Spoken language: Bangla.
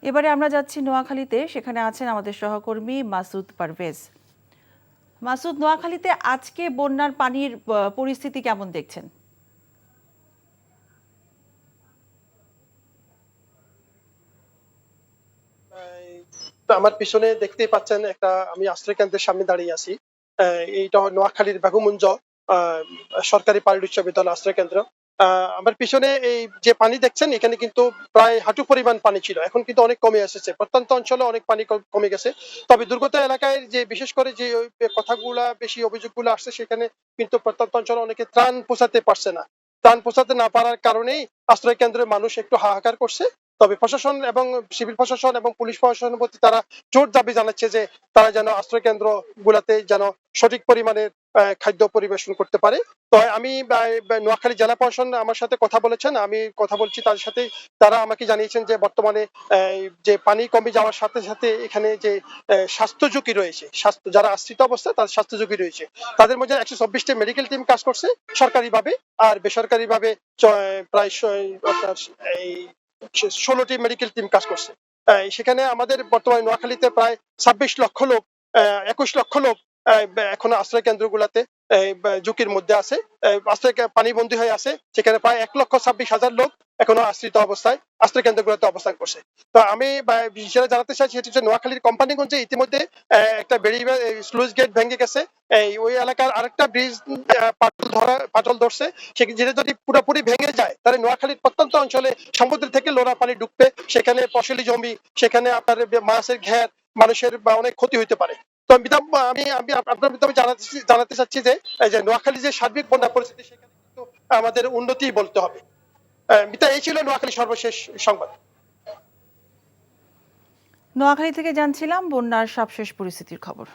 এবারে আমরা যাচ্ছি নোয়াখালীতে, সেখানে আছেন আমাদের সহকর্মী মাসুদ পারভেজ। মাসুদ, নোয়াখালীতে আজকে বন্যার পানির পরিস্থিতি কেমন দেখছেন? আমার পিছনে দেখতেই পাচ্ছেন একটা আমি আশ্রয় কেন্দ্রের সামনে দাঁড়িয়ে আছি। এইটা নোয়াখালীর বেগমগঞ্জ সরকারি পাইলট উচ্চ বিদ্যালয় আশ্রয় কেন্দ্র। আমার পিছনে এই যে পানি দেখছেন এখানে কিন্তু প্রায় হাঁটু পরিমাণ পানি ছিল, এখন কিন্তু অনেক কমে এসেছে। প্রত্যন্ত অঞ্চলে অনেক পানি কমে গেছে, তবে দুর্গত এলাকায় যে বিশেষ করে যে কথাগুলা বেশি অভিযোগগুলো আসছে সেখানে কিন্তু প্রত্যন্ত অঞ্চলে অনেকে ত্রাণ পৌঁছাতে পারছে না। ত্রাণ পৌঁছাতে না পারার কারণেই আশ্রয় কেন্দ্রের মানুষ একটু হাহাকার করছে। তবে প্রশাসন এবং সিভিল প্রশাসন এবং পুলিশ প্রশাসনের প্রতি তারা জোর দাবি জানাচ্ছে যে তারা যেন আশ্রয় কেন্দ্র গুলাতে যেন সঠিক পরিমাণের খাদ্য পরিবেশন করতে পারে। তো আমি নোয়াখালী জেলা প্রশাসন আমার সাথে কথা বলেছেন, আমি কথা বলছি তাদের সাথে। তারা আমাকে জানিয়েছেন যে বর্তমানে যে পানি কমে যাওয়ার সাথে সাথে এখানে যে স্বাস্থ্য ঝুঁকি রয়েছে, স্বাস্থ্য যারা আশ্রিত অবস্থা তাদের স্বাস্থ্য ঝুঁকি রয়েছে, তাদের মধ্যে 124টি মেডিকেল টিম কাজ করছে সরকারিভাবে, আর বেসরকারিভাবে প্রায় এই 16টি মেডিকেল টিম কাজ করছে। সেখানে আমাদের বর্তমানে নোয়াখালীতে প্রায় 26 লক্ষ লোক, 21 লক্ষ লোক এখনো আশ্রয় কেন্দ্রগুলোতে ঝুঁকির মধ্যে আছে, আশ্রয় পানিবন্দী হয়ে আছে। সেখানে প্রায় 1,26,000 লোক এখনো আশ্রিত অবস্থায় আশ্রয় কেন্দ্রগুলোতে অবস্থান করছে। তো আমি যেটা জানাতে চাইছি সেটি হচ্ছে নোয়াখালীর কোম্পানিগঞ্জে ইতিমধ্যে একটা স্লুইস গেট ভেঙে গেছে। ওই এলাকার আরেকটা ব্রিজ পাটল ধরছে, যেটা যদি পুরোপুরি ভেঙে যায় তাহলে নোয়াখালীর প্রত্যন্ত অঞ্চলে সমুদ্র থেকে লোনা পানি ঢুকবে, সেখানে ফসলি জমি, সেখানে আপনার মাছের ঘের, মানুষের অনেক ক্ষতি হতে পারে। তো আমি আমি আপনার মাধ্যমে জানাতে চাচ্ছি যে এই যে নোয়াখালী যে সার্বিক বন্যা পরিস্থিতি সেখানে কিন্তু আমাদের উন্নতি বলতে হবে। মিতা, এই ছিল নোয়াখালী সর্বশেষ সংবাদ। নোয়াখালী থেকে জানছিলাম বন্যার সবশেষ পরিস্থিতির খবর।